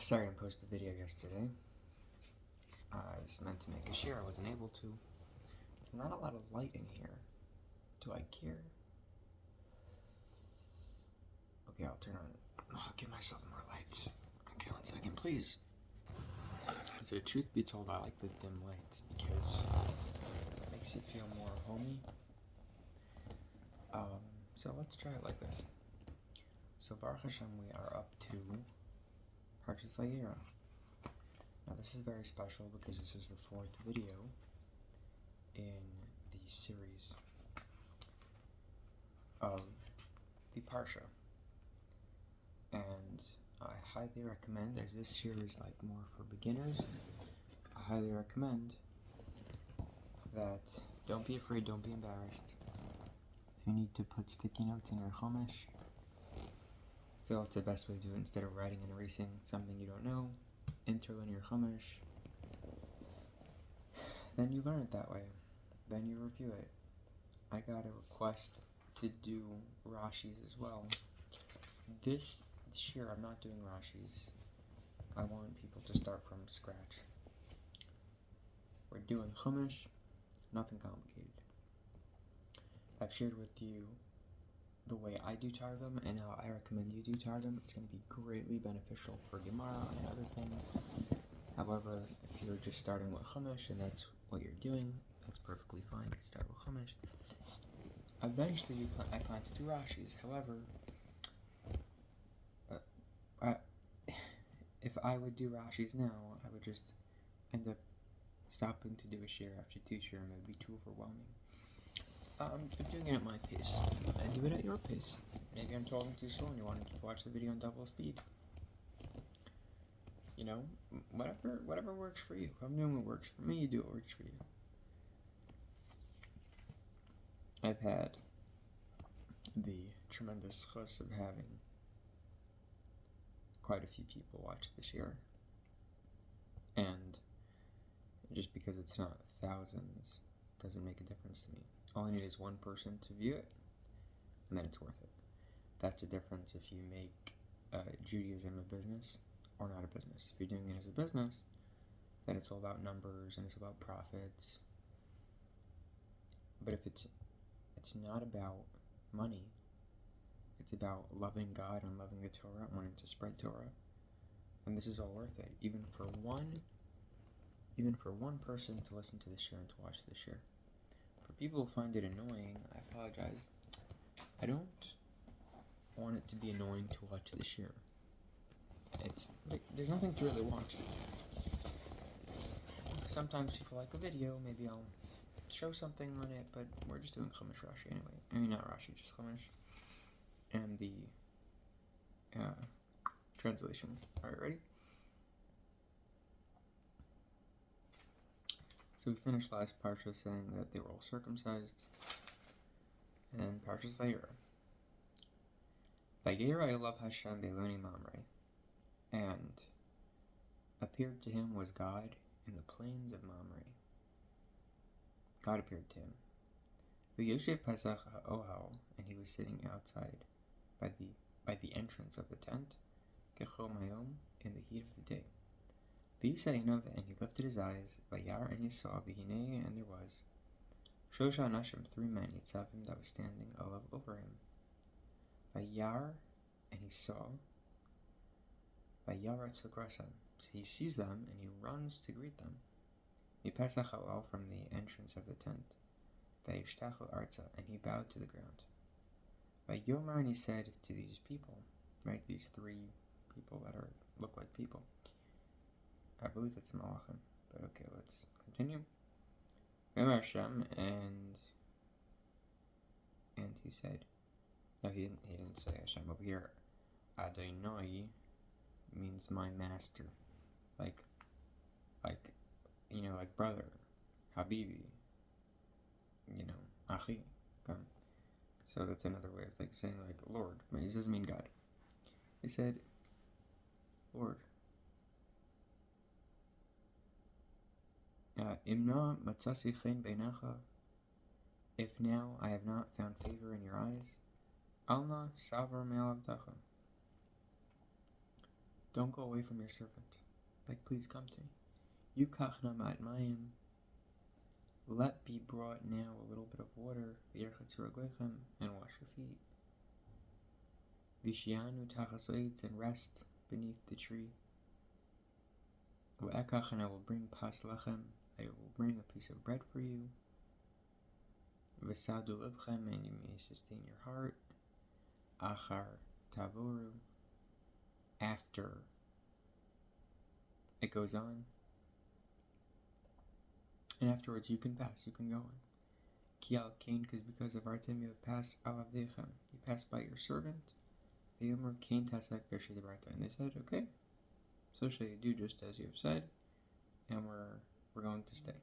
Sorry I didn't post a video yesterday. I was meant to make a share, I wasn't able to. There's not a lot of light in here. Do I care? Okay, I'll turn on. I'll give myself more lights. Okay, 1 second, please. So, truth be told, I like the dim lights because it makes it feel more homey. So let's try it like this. So, Baruch Hashem, we are up to Parshat Vayeira. Now, this is very special because this is the 4th video in the series of the Parsha. And I highly recommend, as this series is like more for beginners, I highly recommend that don't be afraid, don't be embarrassed. If you need to put sticky notes in your Chumash, I feel it's the best way to do it instead of writing and erasing something you don't know. Interlinear Chumash. Then you learn it that way. Then you review it. I got a request to do Rashi's as well. This year I'm not doing Rashi's. I want people to start from scratch. We're doing Chumash, nothing complicated. I've shared with you the way I do Targum and how I recommend you do Targum. It's going to be greatly beneficial for Gemara and other things. However, if you're just starting with Chumash and that's what you're doing, that's perfectly fine. Start with Chumash. Eventually, I plan to do Rashi's. However, if I would do Rashi's now, I would just end up stopping to do a share after 2 share, and it would be too overwhelming. I'm doing it at my pace. I do it at your pace. Maybe I'm talking too slow and you wanted to watch the video on double speed. You know, whatever works for you. If I'm doing what works for me, you do what works for you. I've had the tremendous chus of having quite a few people watch this year. And just because it's not thousands doesn't make a difference to me. All I need is one person to view it, and then it's worth it. That's the difference if you make Judaism a business or not a business. If you're doing it as a business, then it's all about numbers and it's about profits. But if it's not about money, it's about loving God and loving the Torah, wanting to spread Torah, and this is all worth it. Even for one person to listen to this share and to watch this share. For people who find it annoying, I apologize. I don't want it to be annoying to watch this share. It's like, there's nothing to really watch. Sometimes people like a video, maybe I'll show something on it, but we're just doing Chumash Rashi anyway. I mean, not Rashi, just Chumash. And the translation. Alright, ready? So we finished last Parsha saying that they were all circumcised. And Parsha's Vayeira. Vayeira Elav Hashem Beiloni Mamre. And appeared to him was God in the plains of Mamre. God appeared to him. V'yoshev Pesach ha'ohel, and he was sitting outside by the entrance of the tent, Kechom Hayom, in the heat of the day. V'yisainav, and he lifted his eyes, Vayar, and he saw, V'hinei, and there was, Shosha Nashim, 3 men, Yitzavim, that was standing above over him. Vayar, and he saw, Vayarat Sukrasam, so he sees them, and he runs to greet them. Mipesach ha'ohel, from the entrance of the tent. Vayishtachu arza, and he bowed to the ground. Vayomar, and he said to these people, right, these 3 people that look like people. I believe it's Malachim, but okay, let's continue. Vayomar Hashem, and he said, no, he didn't say Hashem over here. Adonai means my master, like brother, Habibi, Achi, come. So that's another way of saying Lord, but he doesn't mean God. He said, Lord. Imna matzasi chen beinecha. If now I have not found favor in your eyes, alna savar me'alavtacha. don't go away from your servant. Like, please come to me. Yukachna ma'at mayim. Let be brought now a little bit of water, v'yerchatz raglechem, and wash your feet. Vishianu tachas eitz, and rest beneath the tree. V'ekach, and I will bring pas lechem, I will bring a piece of bread for you. V'sadu libchem, and you may sustain your heart. Achar tavoru, after. It goes on. And afterwards you can pass, you can go on. Ki al kain, because of Artem you have passed al avdechem, you passed by your servant. Ve'yomer kain tasak b'shay debarta, and they said, okay, so shall you do just as you have said, and we're going to stay.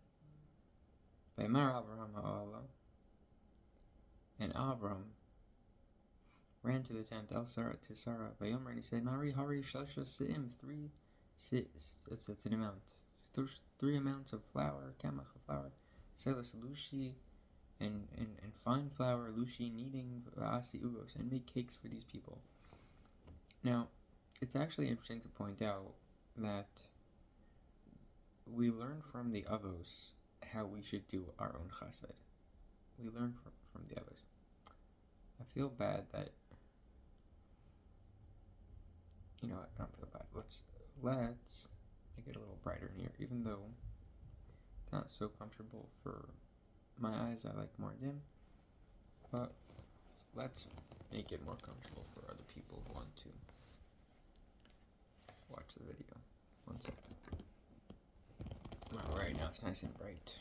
Ve'yamar Avraham ha'olah, and Avram ran to the tent el Sarah to Sarah. Ve'yomer, and he said, Mari hari shelsha se'im, it's an amount. 3 amounts of flour, kamach of flour, selas lushi, and fine flour, lushi, kneading, asi ugos, and make cakes for these people. Now, it's actually interesting to point out that we learn from the avos how we should do our own chesed. We learn from the avos. I feel bad that, I don't feel bad. Let's make it a little brighter in here, even though it's not so comfortable for my eyes. I like more dim, but let's make it more comfortable for other people who want to watch the video. 1 second. Well, right now it's nice and bright.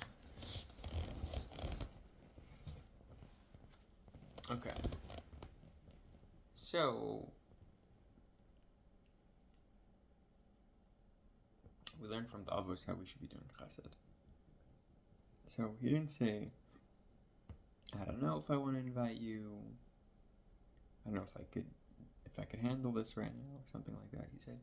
Okay. So we learned from the avos how we should be doing chesed. So he didn't say, I don't know if I want to invite you. I don't know if I could handle this right now, or something like that. He said,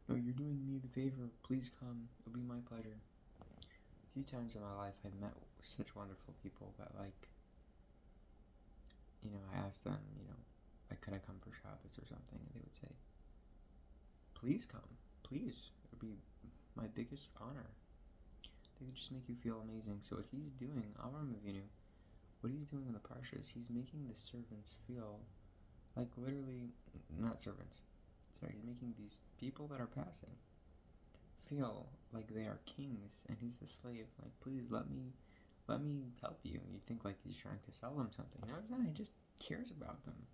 no, you're doing me the favor. Please come. It'll be my pleasure. A few times in my life, I've met such wonderful people that, I asked them, could I come for Shabbos or something? And they would say, please come. Please. It would be my biggest honor. They could just make you feel amazing. So what he's doing, Avram Avinu, what he's doing in the Parshat is he's making the servants feel like literally, not servants, sorry, he's making these people that are passing feel like they are kings and he's the slave. Like, please let me help you. And you'd think like he's trying to sell them something. No, he's not. He just cares about them.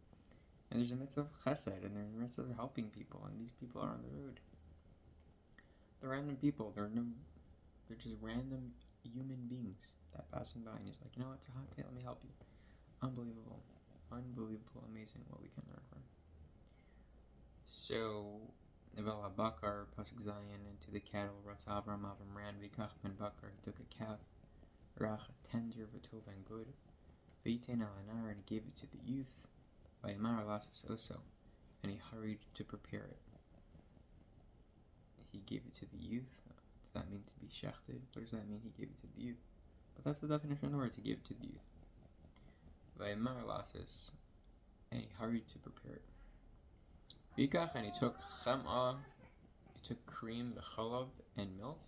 And there's a mitzvah of chesed, and there's a mitzvah of helping people, and these people are on the road. They're random people. They're just random human beings that passing by, and he's like, it's a hot day. Let me help you. Unbelievable, amazing what we can learn from. So, Nevel HaBakar, Pasuk Zayin, into the cattle. Ratz Avram ran. Vikach ben Bakar, he took a calf. Rach, tender, v'tov, and good. V'yitein al anar, and he gave it to the youth. V'yamar lasas oso, and he hurried to prepare it. He gave it to the youth. Does that mean to be shechted? What does that mean? He gave it to the youth. But that's the definition of the word, to give it to the youth. V'yamar lasas, and he hurried to prepare it. Vikach, and he took cham'ah, he took cream, v'chalav, and milk.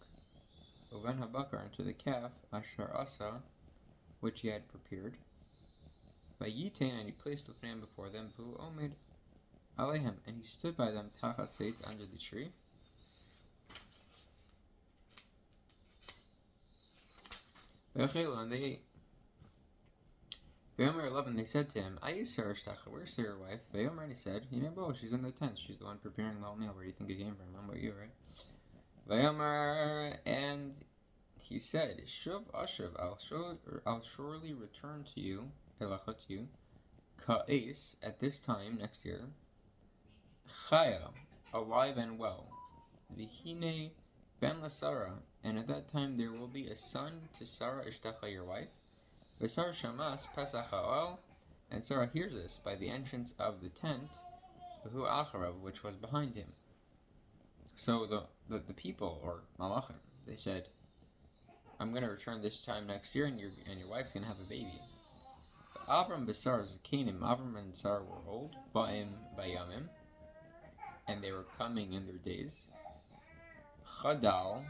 Uven habakar, into the calf, asher asa, which he had prepared. Vayitein, and he placed the lamb before them, v'hu omed alehem, and he stood by them, tachas eitz, under the tree. V'achelu, and they ate. V'yomer 11, they said to him, Ayu Sarah Shtacha, where's your wife? V'yomer, and he said, she's in the tent, she's the one preparing the whole meal. Where do you think it came from? How about you, right? V'yomer, and he said, Shuv Ashuv, I'll surely return to you, Elachot, to you, Ka'es, at this time, next year, Chaya, alive and well, V'hine ben la Sarah, and at that time there will be a son to Sarah Ishtacha, your wife. V'Sar shamas Pesach ha'ol, and Sarah hears this by the entrance of the tent, who acharav, which was behind him. So the people, or malachim, they said, I'm going to return this time next year, and your wife's going to have a baby. Avram v'Sar zakanim, Avram and Sarah were old, ba'im bayamim, and they were coming in their days. Chadal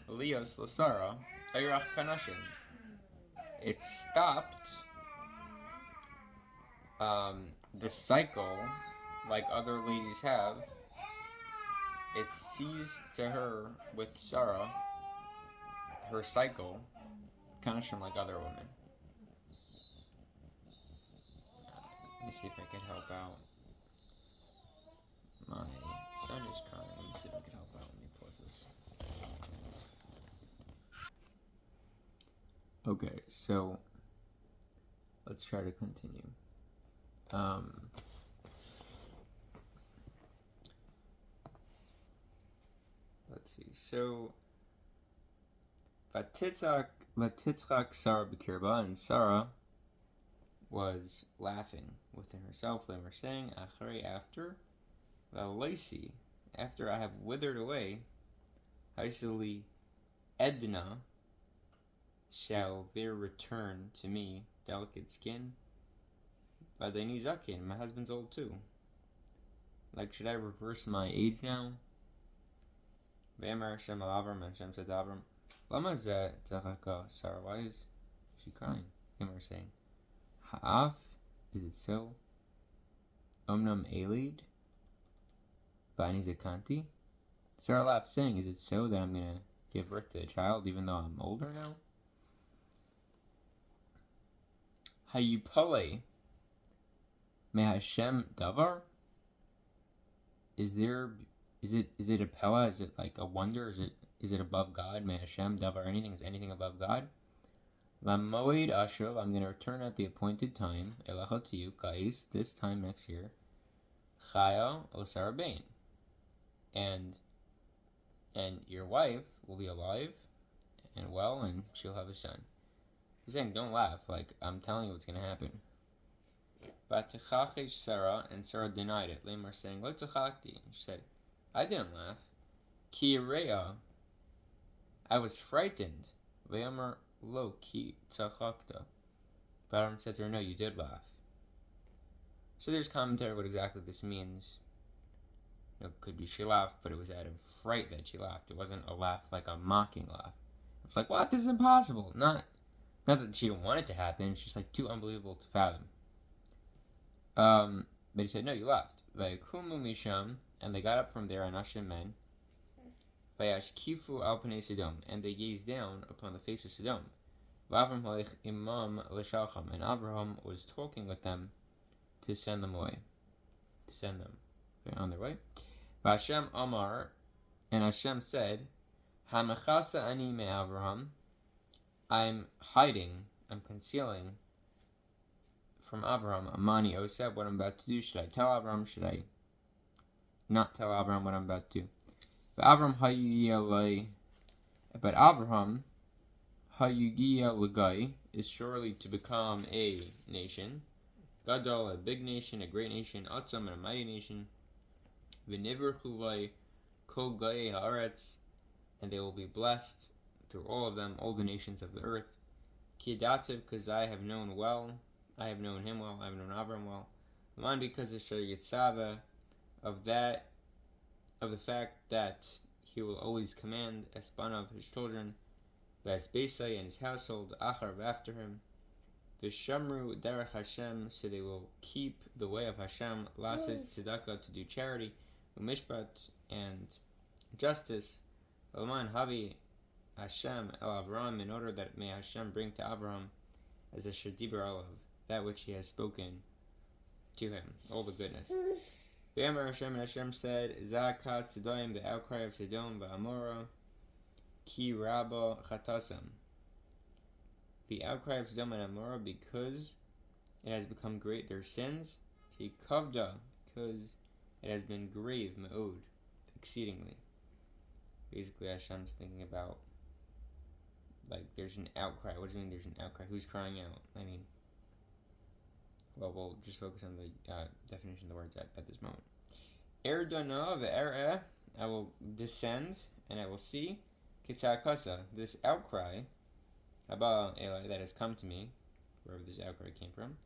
Lios Lasara Ayrach Kanashim. It stopped the cycle like other ladies have. It ceased to her with Sarah, her cycle, Kanashim like other women. Let me see if I can help out. My son is crying. Let me see if I can help out. Let me pause this. Okay, so let's try to continue. Let's see. So, Vatitzak Sarah Bekirba, and Sarah was laughing within herself. They were saying, Achari, after Valaisi, after I have withered away, Haisili Edna, shall there return to me delicate skin? Vadaini Zakin, my husband's old too. Like, should I reverse my age now? Ve'emar Hashem al Avram, and Hashem said to Avram, Lama zeh tzachaka, Sarah, why is she crying? And we're saying, Ha'af, is it so? Omnam Elid, Bani Zakanti? Sarah laughed, saying, is it so that I'm going to give birth to a child even though I'm older now? Hayupale, Me Hashem davar? Is it a pella? Is it like a wonder? Is it above God? Me Hashem davar, anything? Is anything above God? Lamoed Ashuv, I'm going to return at the appointed time. Elecha to you, Kais, this time next year. Chaya Osar Bain. And your wife will be alive and well, and she'll have a son. He's saying, don't laugh. Like, I'm telling you what's going to happen. But Techachesh Sarah, and Sarah denied it. Lamar saying, Lo Techachti. She said, I didn't laugh. Ki Rea, I was frightened. Ve'amar Lo Ki Techachta. But Aaron said to her, no, you did laugh. So there's commentary what exactly this means. It could be she laughed, but it was out of fright that she laughed. It wasn't a laugh like a mocking laugh. It's like, what? This is impossible. Not that she didn't want it to happen. It's just like too unbelievable to fathom. But he said, no, you laughed. Vayikumu misham, and they got up from there, Anashim men. Vayashkifu al pnei Sodom, and they gazed down upon the face of Sodom. V'Avram halech imam l'shalcham, and Abraham was talking with them to send them away, to send them on their way. V'Hashem Amar, and Hashem said, Hamachasa ani me Abraham, I'm hiding, I'm concealing from Abraham, Amani Oseb, what I'm about to do. Should I tell Abraham? Should I not tell Abraham what I'm about to do? But Abraham Hayugiya Lagai is surely to become a nation. Gadol, a big nation, a great nation. Atzam, and a mighty nation. V'nivr chuvai kol gai haaretz, and they will be blessed through all of them, all the nations of the earth. Ki dativ, because I have known him well, I have known Avram well. One, because of Yitzhava, of the fact that he will always command Espanav, his children, Vas Beisai, and his household, Acharv, after him, Vishamru derech Hashem, so they will keep the way of Hashem, Lases tzedakah, to do charity, Umishpat, and justice, Oman Havi Hashem el Avram, in order that may Hashem bring to Avram as a shadibar olav, that which he has spoken to him, all the goodness. Ve'amar Hashem, and Hashem said, Zakat Sodom, the outcry of Sodom, Va'amora, Ki Rabba Chatasam, the outcry of Sodom and Amorah, because it has become great their sins. Ki Kavda, because it has been grave, Me'od, exceedingly. Basically, Hashem's thinking about, like, there's an outcry. What does it mean there's an outcry? Who's crying out? I mean, well, we'll just focus on the definition of the words at this moment. Erdona ve'er'eh, I will descend and I will see. Kitzakasa, this outcry, Abba Eli, that has come to me, wherever this outcry came from.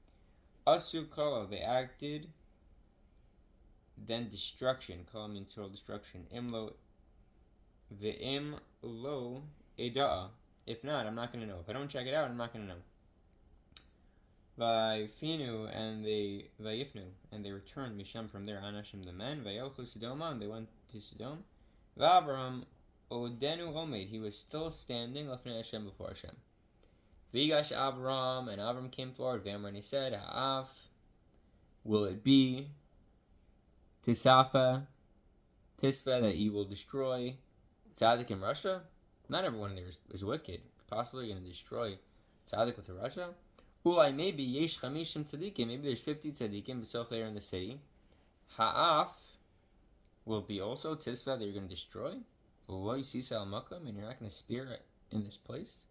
Asu kala, they acted then destruction. Kala means total destruction. Imlo ve'im lo eda'a. If not, I'm not going to know. If I don't check it out, I'm not going to know. Vayfinu and they vayifnu and they returned Misham from there. Anashim the men vayelchu Sodoma and they went to Sodom. Vavram odenu omed, he was still standing lefnei Hashem before Hashem. Vigash Avram, and Avram came forward. Vamar, and he said, Ha'af, will it be Tisafa, Tisva, that you will destroy Tzaddik in Russia? Not everyone there is wicked. Possibly you're going to destroy Tzaddik with Russia. Ulai, maybe Yesh Chamishim Tzaddikim, maybe there's 50 Tzaddikim B'soch there in the city. Ha'af will be also Tisva that you're going to destroy. V'lo Yisisa al Makam, and you're not going to spear it in this place.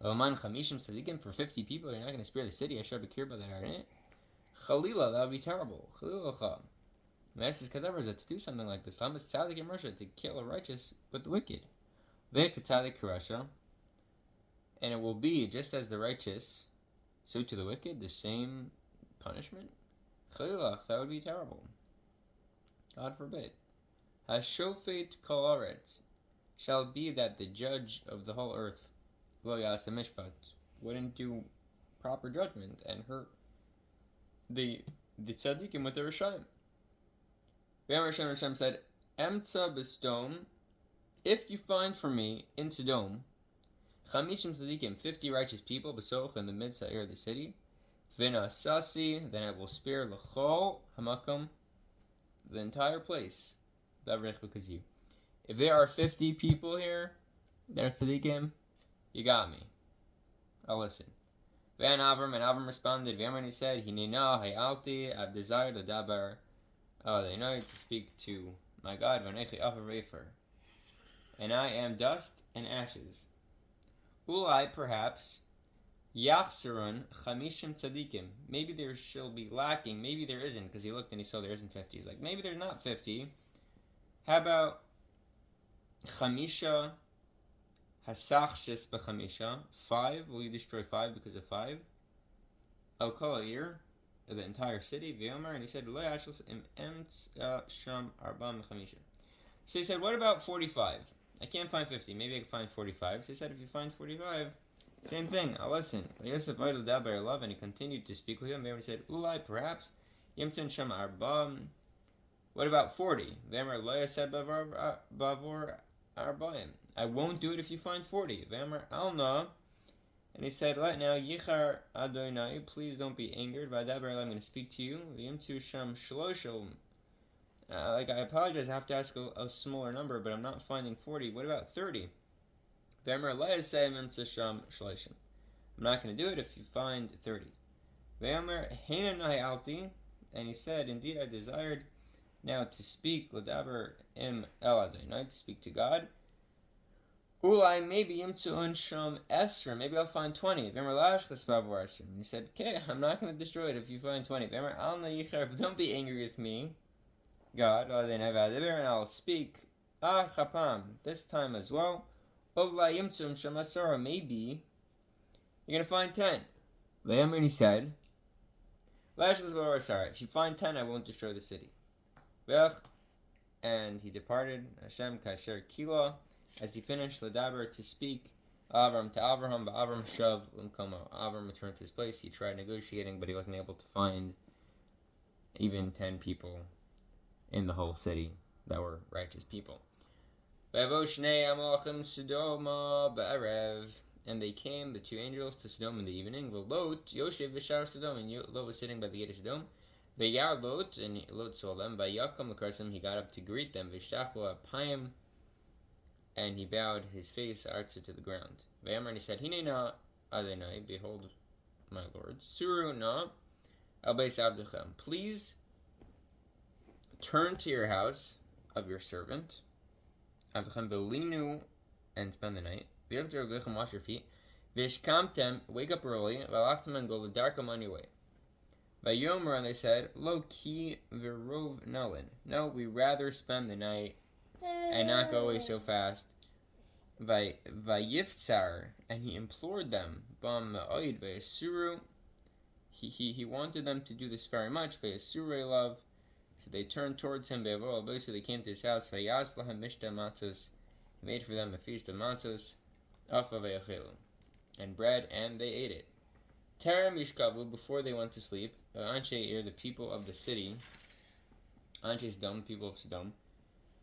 Oman Chamishim Tzaddikim, for 50 people, you're not going to spare the city. I should be careful that are in it. Chalila, that would be terrible. Chalilacha. Meses Kadavras, to do something like this. Lamas Tzaddik in Russia, to kill a righteous with the wicked. Ve'ek Tzaddik Russia, and it will be just as the righteous, so to the wicked, the same punishment. Chalilach, that would be terrible. God forbid. Hashofet kol aretz, shall be that the judge of the whole earth, lo yasa mishpat, wouldn't do proper judgment and hurt the tzaddikim with the Rishayim. V'amar Hashem said, Emtza b'Sodom, if you find for me in Sodom, Chamishim tzaddikim, 50 righteous people, b'soch, in the midst of the city, v'nasasi, then I will spare l'chol hamakam, the entire place, because you. If there are 50 people here that are tzaddikim, you got me. I'll listen. Van Avram, and Avram responded, V'amar, and he said, Hinena hayalti, I've desired l'dabar, they know to speak to my God, v'anechi afa refer, and I am dust and ashes. Ulai, perhaps, Yachsarun Chamishim Tzadikim. Maybe there shall be lacking. Maybe there isn't, because he looked and he saw there isn't 50. He's like, maybe there's not 50. How about Chamisha Hasachshis B'Chamisha? 5. Will you destroy 5 because of 5? Al Kol Ha'ir, the entire city. V'yomer, and he said, Lo Yashlos Im Emt Sham Arbam Chamisha. So he said, what about 45? I can't find 50. Maybe I can find 45. So he said, if you find 45, same thing. I'll listen. Yosef Idol Dabar Love, and he continued to speak with him. V'amar, he said, Ulai, perhaps, Yimtin Sham Arbam. What about 40? V'amar Loya said Bavor Arbaim. I won't do it if you find 40. V'amar Alna. And he said, let now, Yichar Adonai, please don't be angered. V'adabar I'm going to speak to you. Yimtu Sham Shloshel. I apologize, I have to ask a smaller number, but I'm not finding 40. What about 30? I'm not going to do it if you find 30. And he said, indeed I desired now to speak, to speak to God. Ulai, maybe maybe I'll find 20. And he said, okay, I'm not going to destroy it if you find 20. Don't be angry with me, God, and I'll speak this time as well. Maybe you're going to find 10. And he said, if you find 10, I won't destroy the city. And he departed, Hashem kasher kila, as he finished Ladaber to speak, Avram to Avraham, but Avram shav l'mkomo. Avram returned to his place. He tried negotiating, but he wasn't able to find even 10 people in the whole city that were righteous people. And they came, the 2 angels, to Sodom in the evening. Lot, Yoshev v'shar Sodom, and Lot was sitting by the gate of Sodom. Vayar Lot, and Lot saw them. Vayakam l'karsim, he got up to greet them. V'shachlo apayim, and he bowed his face artsa to the ground. Vayamar, and he said, Hinena Adonai, behold, my lords. Suru na al beis avdechem, please turn to your house of your servant, avdechem velinu, and spend the night. V'yachzor wash your feet. V'ishkamtem, wake up early. V'alachtem, and go l'darkam on your way. V'yomer, and they said, Lo ki v'rov nolin. No, we rather spend the night and not go away so fast. Vayiftzar, and he implored them. Bam ma'oid v'yasuru. He wanted them to do this very much. V'yasuru love, So they turned towards him. So they came to his house. He made for them a feast of matzos, and bread, and they ate it. Terem yishkavu, before they went to sleep, Anshe Ir, the people of the city, Anshe Sodom, people of Sodom,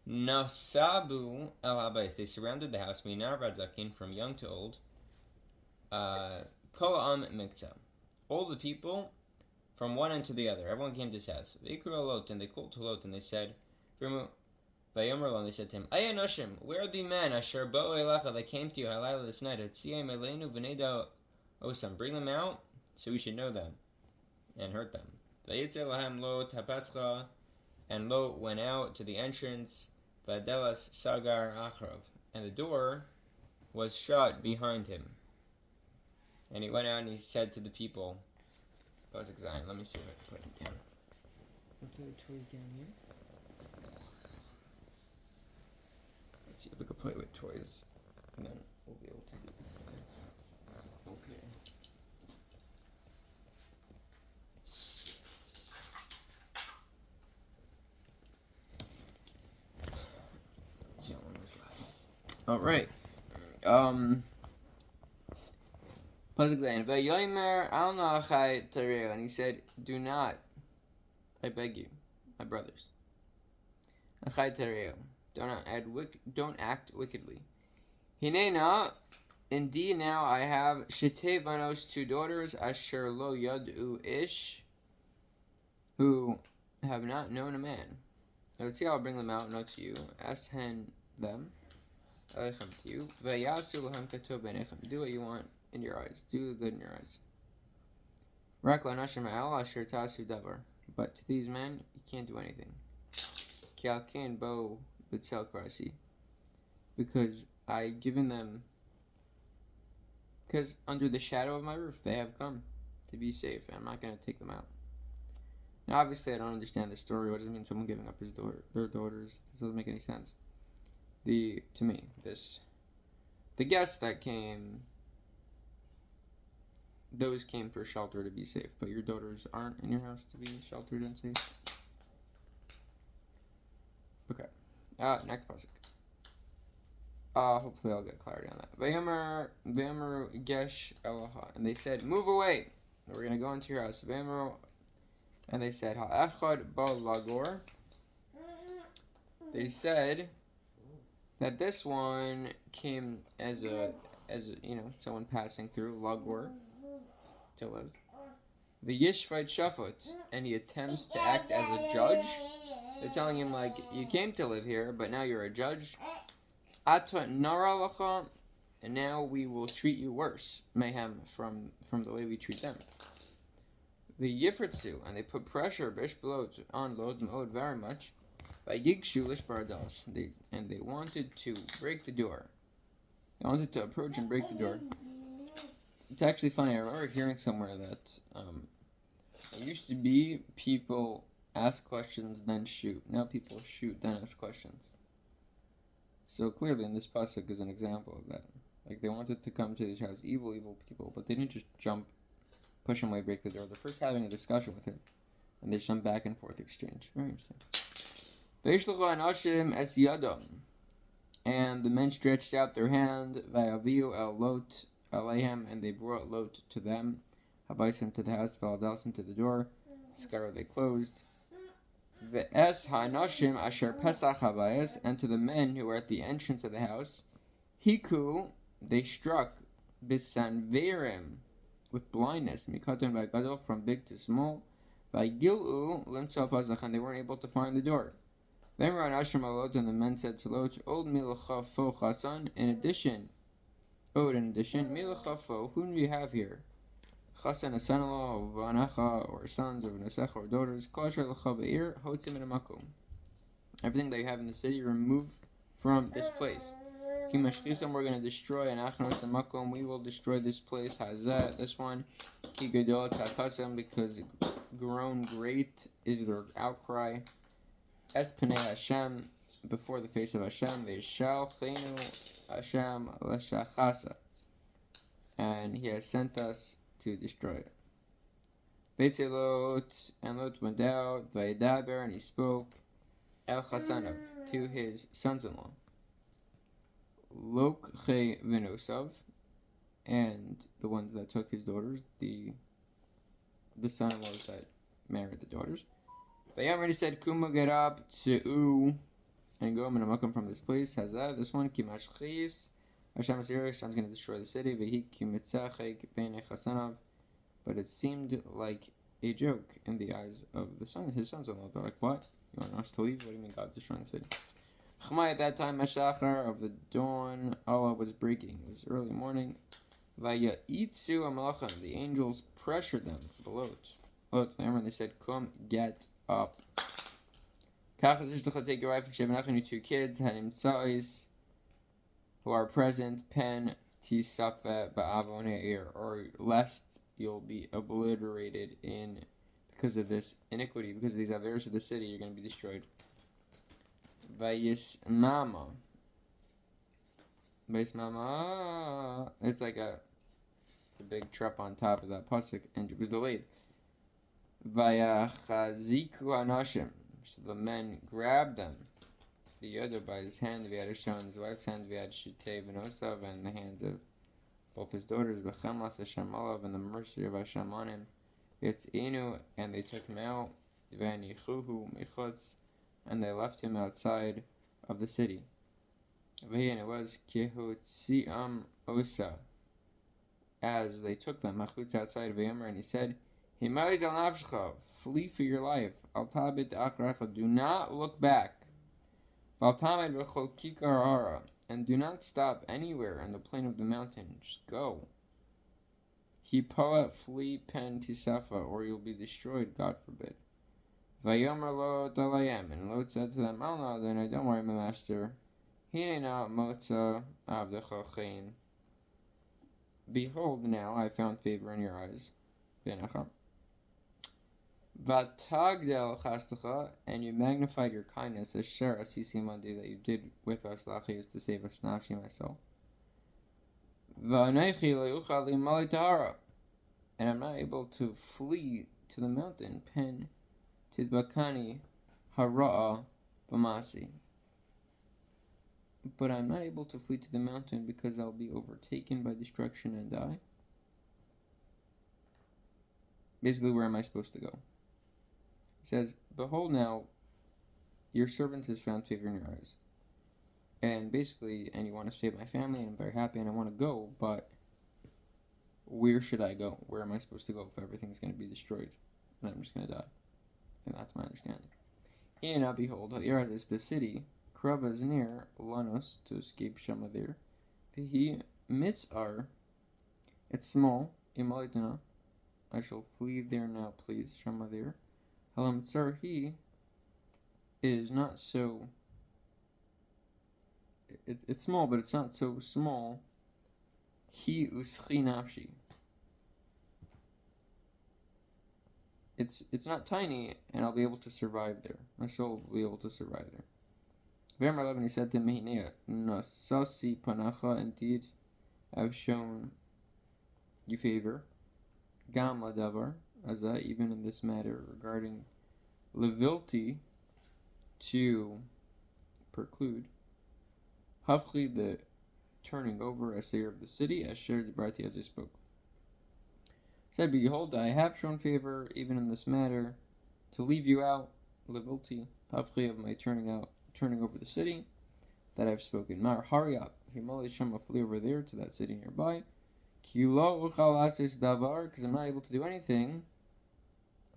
Nasabu el habayis, they surrounded the house, minar radzakin, from young to old, Kol am mikta, all the people from one end to the other. Everyone came to his house. V'ikru Lot, and they called to Lot, and they said, Vayomer Lo, and they said to him, Aya Noshim, where are the men asher bo'u elecha that came to you halayla this night? Hatziam eleinu v'neda osam, bring them out, so we should know them and hurt them. Vayitzer lahem Lot hapascha, and Lot went out to the entrance. Vadelas sagar achrov, and the door was shut behind him. And he went out and he said to the people, let me see if I can put it down. Put the toys down here. Let's see if we can play with toys, and then we'll be able to do this. Okay. Let's see how long this lasts. All right. And he said, do not, I beg you, my brothers, don't act wickedly. Hinena, indeed now I have shetei vanos, 2 daughters, asher lo yadu ish, who have not known a man. Let's see, I'll bring them out, not to you, ashen them, alechem to you, vayasu lahem katov beinechem, do what you want in your eyes, do the good in your eyes. But to these men, you can't do anything. Because I've given them, because under the shadow of my roof, they have come to be safe, and I'm not going to take them out. Now, obviously, I don't understand this story. What does it mean, someone giving up their daughters? This doesn't make any sense. The guests that came, those came for shelter to be safe, but your daughters aren't in your house to be sheltered and safe. Okay. Next pasuk. Hopefully I'll get clarity on that. Vayomer gesh elaha, and they said, move away. We're gonna go into your house. Vayomer, and they said, ha'echad ba lagor. They said that this one came as a someone passing through, lagor, to live. The Yishvite Shafot, and he attempts to act as a judge. They're telling him, like, you came to live here, but now you're a judge. Atwa nara lacha, and now we will treat you worse, mayhem, from the way we treat them. The Yifritzu, and they put pressure, bishblot, on Lod Ma'od very much, by Yigshu Lishbarados, and they wanted to break the door. They wanted to approach and break the door. It's actually funny, I remember hearing somewhere that it used to be people ask questions, then shoot. Now people shoot, then ask questions. So clearly, in this pasuk is an example of that. Like, they wanted to come to his house, evil people, but they didn't just jump, push him away, break the door. They're first having a discussion with him, and there's some back and forth exchange. Very interesting. And the men stretched out their hand, vayaviu el Lot aleihem, and they brought Lot to them, habaisim to the house, valadelsim to the door, skaro they closed. Ve'es ha'anoshim asher pesach habayis, and to the men who were at the entrance of the house, hiku, they struck, bisanverim, with blindness, mikaton v'gadol, from big to small, v'gilu limtzo pasach, and they weren't able to find the door. Then ran Ashram Lot, and the men said to Lot, Old milacha fo chasan, in addition, milacha fo, whom do you have here? Chasan a son-in-law, of vanacha, or sons, of nesecha, or daughters, kol asher lecha be'ir, hotzim in a makom. Everything that you have in the city, remove from this place. Ki mashchisam, we're going to destroy, and achnos a makom, we will destroy this place, hazeh, this one, ki gadol tzakasam, because grown great is their outcry. Es Pnei Hashem, before the face of Hashem, Ve'shal Chenu Hashem L'shachasa, and He has sent us to destroy it. Vayetze Lot, and Lot went out, Vayedaber, and he spoke, El Chasanov, to his sons-in-law. Lokche Venosav, and the ones that took his daughters, the son-in-laws that married the daughters. Vayomer, he said, Kuma, get up, Tze'u, and go, and come from this place. Hazah, this one, Kimash Chis, Hashem is here, Hashem's going to destroy the city. Vehi Kimitzachek Bene Chasanov, but it seemed like a joke in the eyes of his sons-in-law. They're like, what? You want us to leave? What do you mean God's destroying the city? Chmai, at that time, Mashachar of the dawn, Allah was breaking. It was early morning. Vaya Itsu Amalachim, the angels pressured them below it. And they said, come, get up. Take your wife and your 2 kids, Hanim Tzais, who are present, Pen Tisafe Ba'avoneir, or lest you'll be obliterated because of this iniquity, because of these aveiros of the city, you're going to be destroyed. Vayis Mama. It's a big trap on top of that pasuk, and it was delayed. Vayachaziku Anashim. So the men grabbed them, the other by his hand, V'yad his wife's hand, V'yad Shutei Benosav, and the hands of both his daughters, B'chemas Hashem Alav, and the mercy of Hashem on him. Yitz'inu, and they took him out, V'anichuhu Mechutz, and they left him outside of the city. And it was Kehutziam Osa, as they took them, Machutz outside of Vayomer, and he said, Himalit al nafshcha, flee for your life. Al tabit akracha, do not look back. Val tamed b'chol kikar hara, and do not stop anywhere in the plain of the mountain. Just go. Hipoa, flee pen tisafa, or you'll be destroyed, God forbid. Vayomer lo talayem, and Lot said to them, Al na adonai, don't worry, my master. Hine na motza avdecha chein. Behold, now I found favor in your eyes. Benacha. Vatagdel chastacha, and you magnified your kindness, as shar asisimandi, that you did with us, lachis, to save us, nafshi, myself. V'aneichi leuchal imali tahara, and I'm not able to flee to the mountain. Pen tidbakani hara'a v'masi, but I'm not able to flee to the mountain because I'll be overtaken by destruction and die. Basically, where am I supposed to go? He says, behold now, your servant has found favor in your eyes. And basically, and you want to save my family, and I'm very happy, and I want to go, but where should I go? Where am I supposed to go if everything's going to be destroyed? And I'm just going to die. And that's my understanding. And now behold, Ha'ir is the city, Krava is near, Lanos, to escape Shema there. Vihi mitzar, it's small, Imalitana, I shall flee there now, please, Shema there. Halam Tsar, he is not so. It's small, but it's not so small. He uschi nafshi. It's not tiny, and I'll be able to survive there. My soul will be able to survive there. Verse 11, he said to me, Nasasi panacha, indeed, I've shown you favor. Gam ladavar, even in this matter regarding levilti, to preclude. Hafli, the turning over, Asayer of the city, Asher Debrati, as I spoke. Said, behold, I have shown favor, even in this matter, to leave you out, levilti, Hafli, of my turning over the city, that I've spoken. Mar, hurry up, Himali Shema, flee over there to that city nearby. Because I'm not able to do anything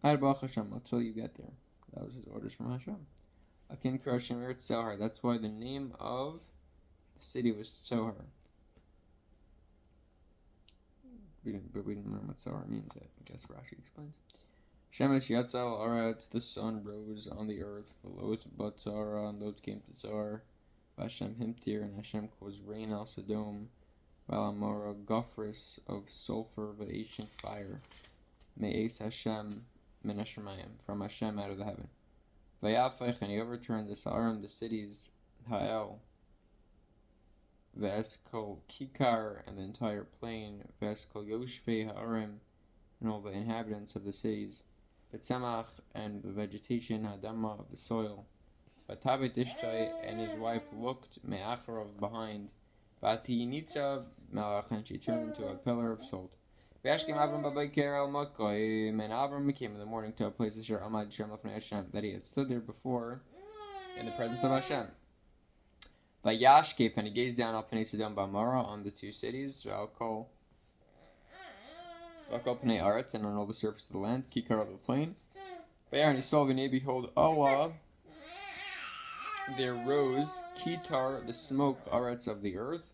until you get there. That was his orders from Hashem. Akin Krashim Eretz Zohar. That's why the name of the city was Zohar. We didn't learn what Zohar means yet. I guess Rashi explains. Shemesh Yatzal Aretz, the sun rose on the earth. Velot Batzara, and Lot came to Zohar. Vashem Himtir, and Hashem caused rain al Sodom. Valamora, Gofris of sulfur, Vaishing fire. Me'es Hashem min Hashemayim, from Hashem out of the heaven. Vayafech, and he overturned the Sa'arim, the cities, Ha'el. Veskol Kikar, and the entire plain. Veskol Yoshvei Ha'arim, and all the inhabitants of the cities, Betzemach, and the vegetation, Hadama, of the soil. Vatabet Ishtai, and his wife looked Me'acharov, behind. Vati Nitzav Melach, and she turned into a pillar of salt. Vashkim Avram Babaker El Mokoim, and Avram came in the morning to a place that he had stood there before in the presence of Hashem. Vayashkef, and he gazed down Pnei Sodom Bamara, on the two cities, Valkol Pnei Aretz, and on all the surface of the land, Kikar, of the plain. Vayar, and he saw, V'nei, behold, Allah, there rose Kitar, the smoke, Aretz, of the earth,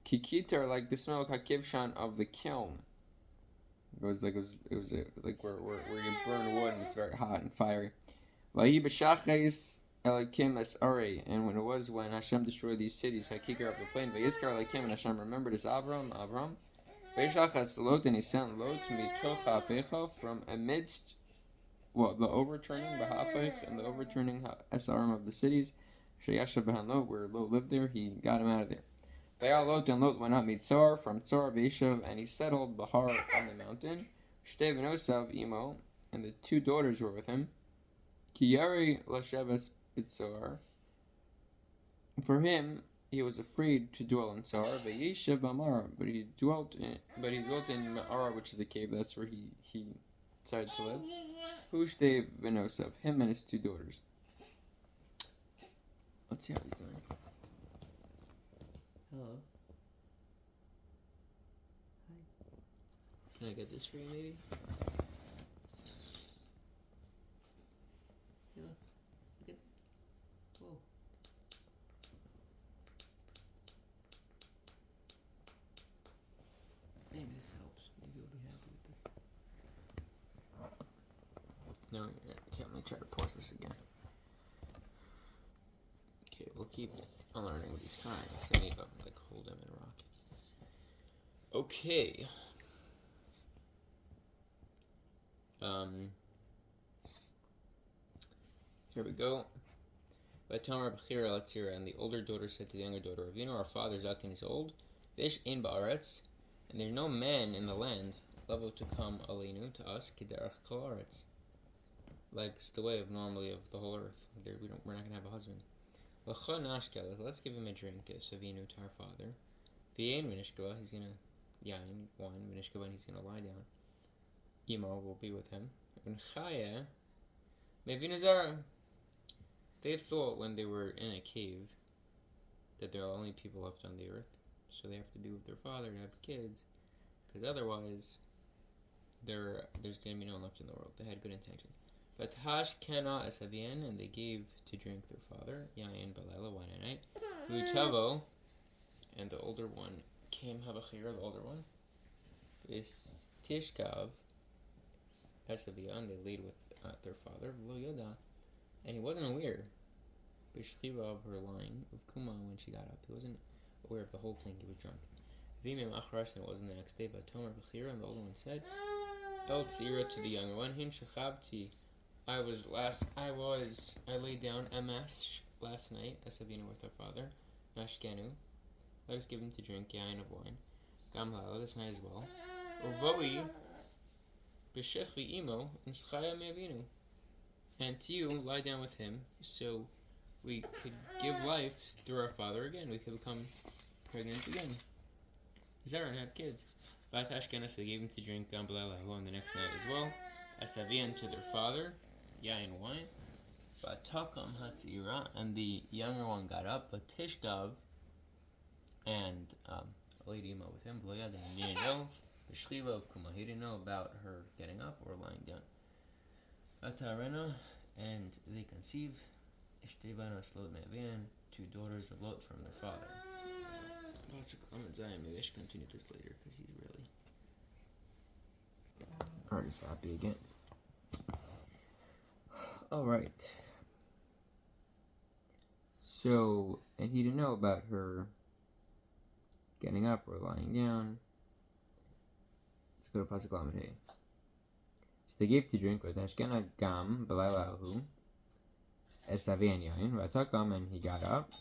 Kikitar, like the smoke, Hakivshan, of the kiln. It was like where you burn wood and it's very hot and fiery. Vahi b'shachais Elikim es Ari, and when Hashem destroyed these cities, Hakikar, of the plain, Vayizkar Elikim, and Hashem remembered his Avram, Vayishach es Lot, and he sent Lot mitoch ha'afecha, from amidst the overturning b'ha'afech, and the overturning esarim of the cities, Sheyashav b'han Lot, where Lot lived there, he got him out of there. Vayal Lot, and Lot went up Mitzor, from Tzor V'Yishav, and he settled Bahar, on the mountain. Shtei v'nosav imo, and the two daughters were with him. Ki yari l'sheves b'tzor. For him, he was afraid to dwell in Tzor. V'Yishav Amar, but he dwelt in Ma'ara, which is a cave. That's where he decided to live. Hu shtei v'nosav, him and his two daughters. Let's see how he's doing. Hello. Hi. Can I get this for you, maybe? Yeah, look at that. Whoa. Maybe this helps. Maybe you'll be happy with this. No, let me try to pause this again. Okay, we'll keep learning with these kinds. I need to hold them and rock. Okay. Here we go. By Tamar Bechira Latzira, and the older daughter said to the younger daughter, our father Zakin is old, Vish in Ba'aretz, and there's no man in the land, level to come Aleinu, to us, Kiderach Kalaretz. Like it's the way of normally of the whole earth. We're not gonna have a husband. Let's give him a drink, Savinu, to our father. V'yein v'nishkava, he's gonna yain wine v'nishkava, and he's gonna lie down. Imo will be with him. V'nchaya mevinazara. They thought when they were in a cave that there are only people left on the earth, so they have to be with their father to have kids, because otherwise there's gonna be no one left in the world. They had good intentions. But Hash Kana Asabian, and they gave to drink their father, Yain Balela, wine at night. Lutavo, and the older one came Habachir, the older one. Is Tishkav Asabian, they laid with their father, Lo Yoda, and he wasn't aware. Bishchiva, of her line, of Kuma, when she got up. He wasn't aware of the whole thing, he was drunk. Vimim Achras, and it wasn't the next day, but Tomer Bachir, and the older one said, El Tzira, to the younger one, Hin Shechabti, I laid down Amash last night, Asavina, with her father, Nashkenu. Let us give him to drink yain of wine. Gamla, this night as well. Uvoi b'shechvi imo nschaya me'avinu. And to you, lie down with him, so we could give life through our father again. We could become pregnant again. Zara and have kids. Bat Ashkenaz, so they gave him to drink Gamla on the next night as well. Asavian, to their father, yain wine. Batakam hatzira, and the younger one got up. Vatishgav, and laid Ima with him. V'lo yada, and he didn't know. B'shchiva of Kuma, he didn't know about her getting up or lying down. Atarena, and they conceived. Ishtevana slowed Me'avian, two daughters of Lot from their father. Maybe I should continue this later because he's really already happy again. Alright. So, and he didn't know about her getting up or lying down. Let's go to Pasuk Lamed Hey. So they gave to drink with Ashkena Gam B'Lailahu Esavian Yain Vatakam, and he got up.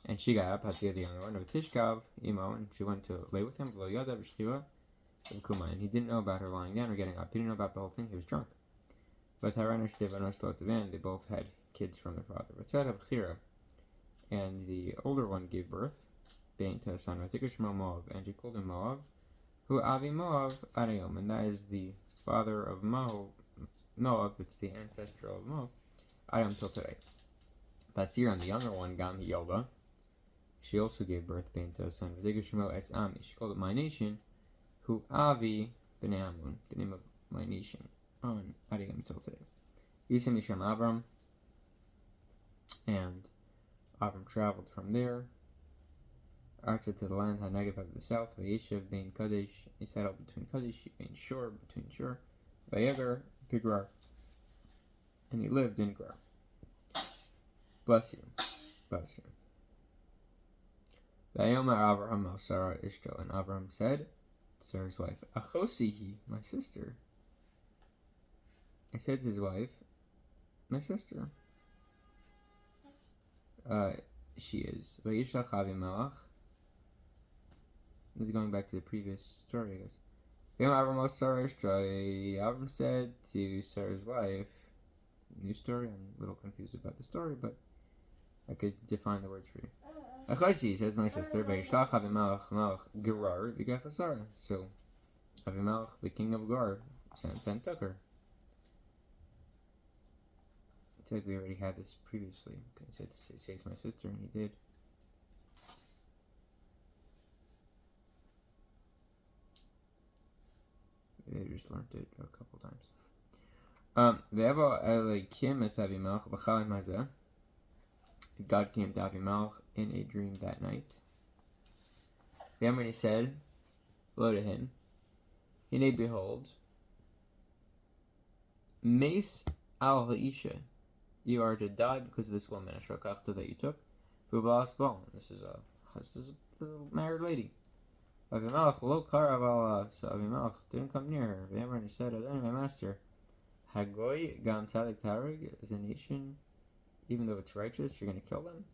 And she got up, Hatzia the younger one, of Tishkav, Imo, and she went to lay with him, V'lo Yada B'Shchiva, of Kuma, and he didn't know about her lying down or getting up. He didn't know about the whole thing. He was drunk. But they both had kids from their father. And the older one gave birth, to a son, and she called him Moab, who Avi Moab Arayom, and that is the father of Moab, it's the ancestral of Moab, Arayom till today. Batzir, and the younger one, Gam Yolda, she also gave birth to a son, Es Ami, she called it my nation, who Avi Ben Amun, the name of my nation, on Arayom till today. Yisem Yishem Avram, and Avram traveled from there, Arza to the land HaNegev of the south, Vayeshev Bein Kadesh, he settled between Kadesh, Bein Shur, between Shur, Vayeira, Vigrar, and he lived in Grar. Bless you. Vayomer Avraham al Sarah Ishto, and Avraham said, Sarah's wife, Achosihi, my sister. He said to his wife, my sister. She is. Vayishlach Avimelech. This is going back to the previous story, I guess. Avram said to Sarah's wife, new story, I'm a little confused about the story, but I could define the words for you. Achasi, says my sister, Vayishlach Avimelech Melech Gerar v'gech Sarah. So Avimelech, the king of Gar, sent and took her. It's like we already had this previously. He said, say it's my sister, and he did. They just learned it a couple times. God came to Avimelech in a dream that night. Then when he said, lo to him, Hine behold, Mace al ha'isha, you are to die because of this woman, Ashrakachta, that you took. Vubas bal, this is a married lady. Avimelech lo karav, so Avimelech didn't come near her. And he said, my master, Hagoy gam tzadik tarig, is a nation, even though it's righteous, you're going to kill them?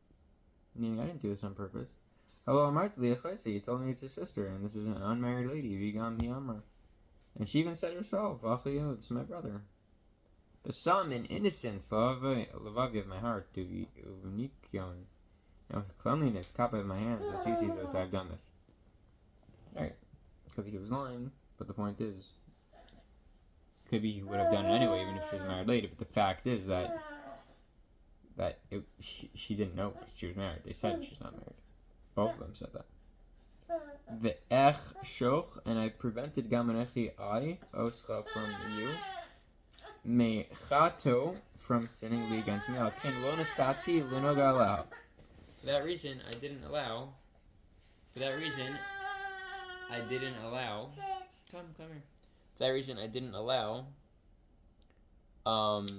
Meaning, I didn't do this on purpose. Hello, Amartli Achaisi, you told me it's a sister, and this is an unmarried lady, Vigam Miyamar. And she even said herself, Achayu, this is my brother. But some in innocence, Lavavi of my heart, to Unikyon, cleanliness, kappa of my hands, as he sees this, I've done this. Right. Could be he was lying, but the point is, could be he would have done it anyway, even if she was married later. But the fact is that she didn't know she was married. They said she's not married. Both of them said that. The ech shoch, and I prevented gamanechi I oscha from you, me chato from sinning against me. Alken lo nasati linogalau. For that reason, I didn't allow. Come here. For that reason, I didn't allow. What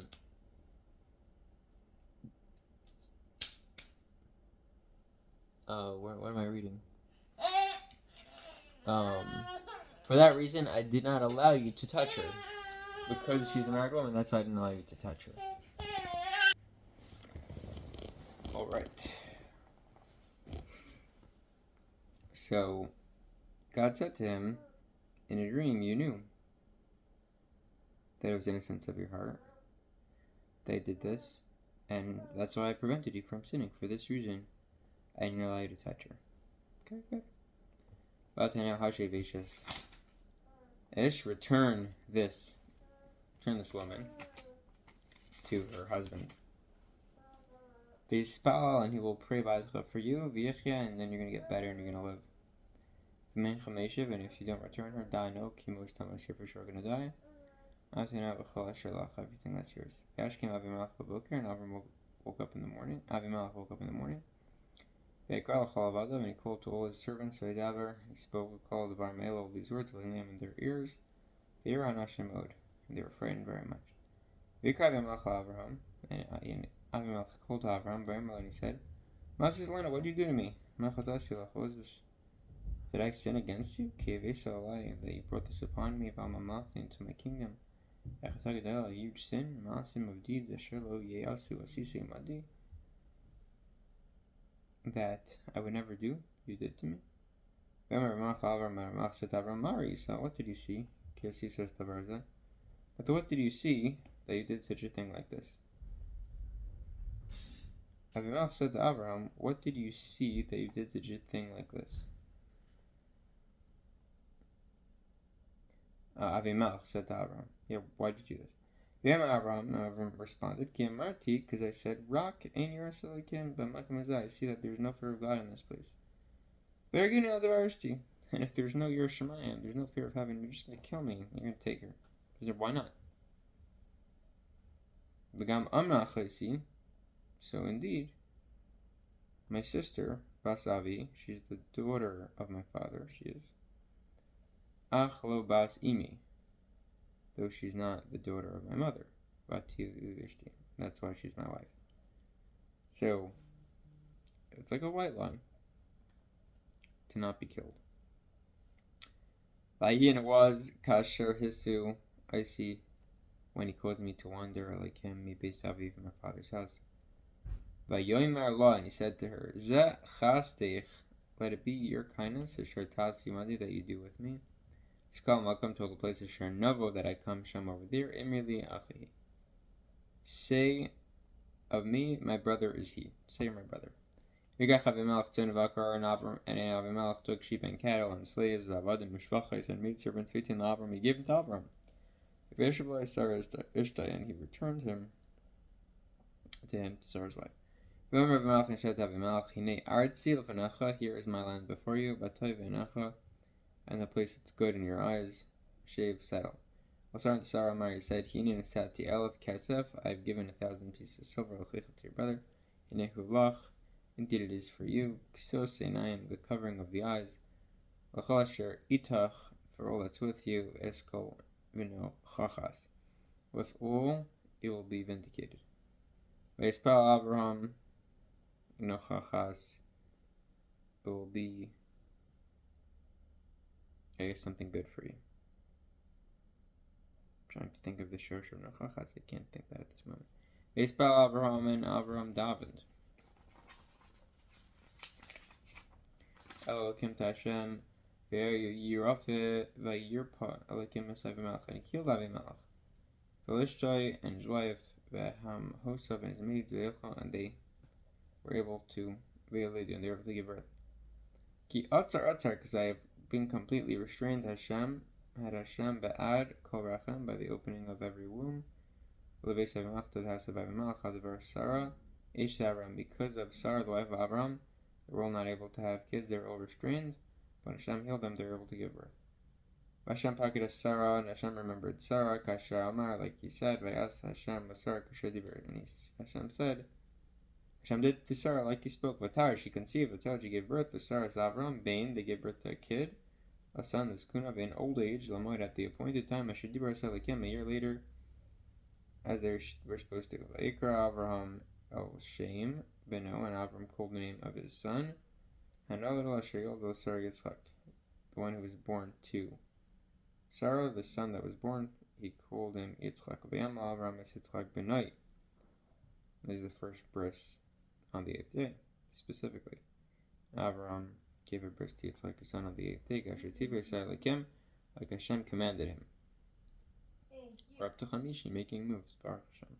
am I reading? For that reason, I did not allow you to touch her. Because she's a married woman, that's why I didn't allow you to touch her. Alright. So, God said to him, in a dream, you knew that it was innocence of your heart. They did this, and that's why I prevented you from sinning. For this reason, I didn't allow you to touch her. Okay, good. Ish, return this woman to her husband. Bispal, and he will pray for you, and then you're going to get better and you're going to live. And if you don't return her, die no, Kimos Tamas, you're for sure going to die. Everything that's yours. Yash came Avimelech Baboker, and Avram woke up in the morning. Avimelech woke up in the morning. And he called to all his servants, he spoke, called the Barmel, all these words, putting them in their ears. Vi'ra Nashim Od, and they were frightened very much. Vikra Avimelech Avraham, and Avimelech called to Avraham, Barmel, and he said, Masis Lena, what did you do to me? What was this? Did I sin against you? That you brought this upon me, into my kingdom. A huge sin, Masim of deeds, that I would never do, you did to me. So what did you see? But what did you see that you did such a thing like this? Avimelech said to Abraham, what did you see that you did such a thing like this? Avimelech said to Abraham, yeah, why did you do this? Abraham responded, because I said, Rock, I see that there's no fear of God in this place. And if there's no Yiras Shamayim, there's no fear of heaven, you're just going to kill me, you're going to take her. He said, why not? So indeed, my sister, Basavi, she's the daughter of my father, she is. Ach lo bas imi, though she's not the daughter of my mother. That's why she's my wife. So, it's like a white line to not be killed. Vayin was kasher hisu, I see, when he caused me to wander like him, mi besavi from my father's house. Vayomer lo, and he said to her, Ze chasteich, let it be your kindness, asher tasi madi, that you do with me. Skal malkam, to the place asher novo, that I come sham over there, imrili achi. Say of me, my brother is he. Say my brother. V'gach Avimelech tzon v'akar, and Avimelech took sheep and cattle and slaves, v'avadim mishvachos, and maid servants, v'tin l'Avram, he gave them to Avram. V'yeshav Sarah Ishtai, and he returned him to Sarah's wife. V'omer Avimelech, and said to Avimelech, Hinei artzi l'fanecha, here is my land before you, b'toi v'enecha, and the place that's good in your eyes, shave, settle. Sarah to Sarah, Mary said, Hinin sati elef kesef, I have given 1,000 pieces of silver, l'chicha, to your brother. Hinehu lach, indeed it is for you. Ksos einayim, the covering of the eyes. L'chol asher itach, for all that's with you. Eskol v'no chachas, with all it will be vindicated. V'yispel Abraham v'no chachas, it will be, I guess, something good for you. Trying to think of the Shosh of Nechachas, I can't think that at this moment. V'yispel Abraham, and Abraham davened. Elokim Tashem, V'yirafe v'yirpa Elokim es Avimelech, and he killed Avimelech. V'lishtai and his wife, V'ham Hosav and his maids, and they were able to violate you, and they were able to give birth. Ki atzar, because I have been completely restrained, Hashem, had Hashem ba'ad kol rachem, by the opening of every womb. L'veis Avimelech, to the house of Avimelech, Hadavar Sarah, Eish Avram, because of Sarah, the wife of Avram, they were all not able to have kids, they were all restrained, but Hashem healed them, they were able to give birth. Hashem pakedas Sarah, and Hashem remembered Sarah, kasher Amar, like he said, Vayas Hashem Sarah kasher diber, and Hashem said, Hashem did to Sarah like he spoke. Vatar, she conceived, Vatar, she gave birth to Sarah Avram, Bain, they gave birth to a kid, a son, this Kunav, in old age, Lamoid, at the appointed time, Asher diber Selikim, a year later, as they were supposed to. Vayikra Avraham el Shem Beno, and Avram called the name of his son, Hanol Asher Yoldo Sarah Yitzchak, the one who was born to Sarah, the son that was born, he called him Yitzchak. V'yam Avram es Yitzchak Benoi. This is the first bris on the 8th day, specifically. Avram gave a bris to Yitzchak, his son, on the 8th day. Gasher Tzibur Sarah Lakim, like Hashem commanded him. Rab Tuchamishi, making moves. Baruch Hashem.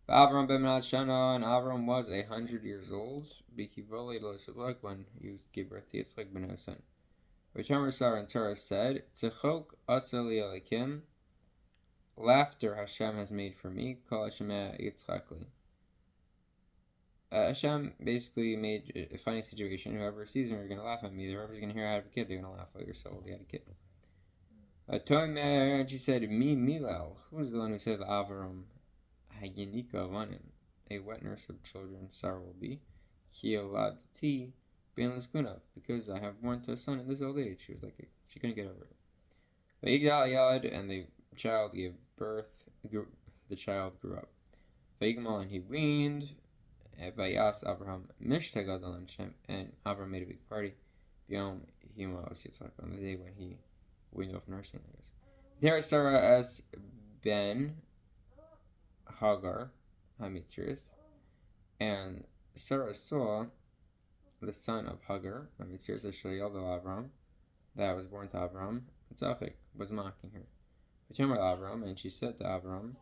Avram ben Shana, and Avram was 100 years old. Bikivoli lo Shadlak, when he gave birth to Yitzchak ben his son. V'tamer Sarah, and Sarah said, Tzechok asali alakim, laughter Hashem has made for me. Kol Hashem Yitzchakli. Hashem basically made a funny situation. Whoever sees him, you're going to laugh at me. Whoever's going to hear I have a kid, they're going to laugh. Like you're so old, you had a kid. Tomer, and she said, Mi Milal. Who was the one who said Avram Haginika Vanim? A wet nurse of children, Sarah will be. Kielad Ti Ben Liskunav, because I have born to a son in this old age. She was like, she couldn't get over it. Vayigdal Yad, and the child gave birth. The child grew up. Vayigmal, and he weaned. Vayas Abraham Mishtagad al Hashem, and Abraham made a big party. Yom Hima Yitzchak, on the day when he weaned off nursing, I guess. There Sarah as Ben Hagar Hamitzrius, and Sarah saw the son of Hagar, that was born to Avram, was mocking her. And she said to Avram,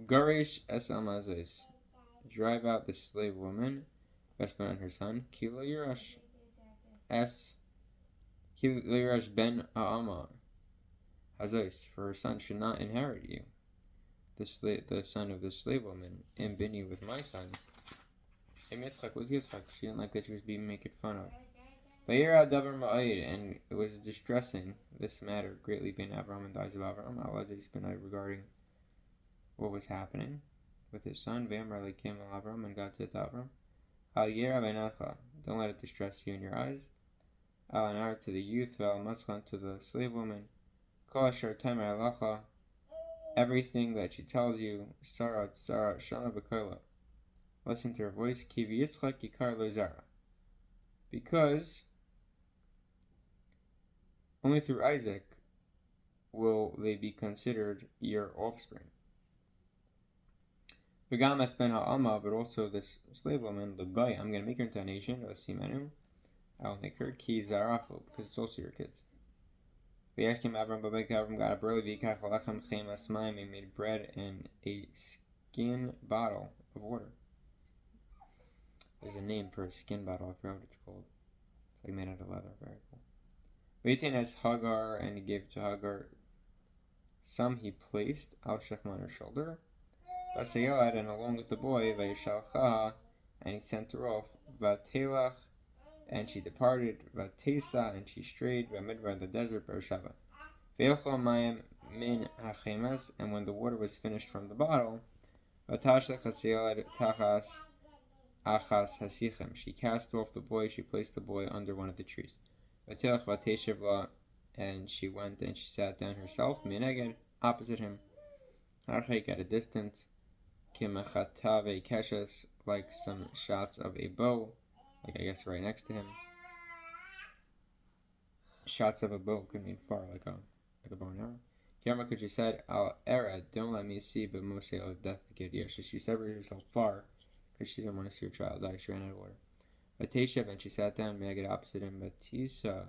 Garish es amazis, drive out the slave woman, Beshban and her son, Kilo Yirash ben Ha'ama Hazos, for her son should not inherit you, the son of the slave woman, and Bini with my son. With Yitzchak, she didn't like that she was being made fun of. Vayeira davar ma'id, and it was distressing, this matter, greatly being Avram and the eyes of Avram, regarding what was happening with his son. V'amar came Avram, and God said to Avram, Al yera v'enacha, don't let it distress you in your eyes. Al anar, to the youth, Val matzlan, to the slave woman, Kol asher tamer alacha, everything that she tells you, Sarat shama b'kola, listen to her voice, Ki v'yitzchak yikar lo zara, because only through Isaac will they be considered your offspring. V'gam es ben ha'alma, but also this slave woman, the goy, I'm going to make her into a nation, Osimenu, I'll make her ki zarachu, because it's also your kids. V'yashkim Avram babek, Avram got up early, v'yikach lechem chem asmaim, he made bread and a skin bottle of water. There's a name for a skin bottle, I forgot what it's called. It's like made out of leather, very cool. V'yitin es Hagar, and he gave to Hagar some he placed al shechem on her shoulder. V'asayelad, and along with the boy, v'yishalchaha, and he sent her off. V'atelach, and she departed. V'tesa, and she strayed. V'midbar, in the desert. Beersheba. V'yelchol mayim min hachemes, and when the water was finished from the bottle, v'tashlech hasayelad tachas achas hasichem, she cast off the boy. She placed the boy under one of the trees. V'telach v'teshev la, and she went and she sat down herself. Mineged, opposite him. Archek, at a distance. Kimachatave keshes, like some shots of a bow, like I guess right next to him. Shots of a bow could mean far, like a bow and arrow. Kirma, because she said, Al era, don't let me see, but mostly of death the kid. Yeah, she separated herself far because she didn't want to see her child die. She ran out of water. Vateshev, and she sat down, Megad opposite him. Vatisa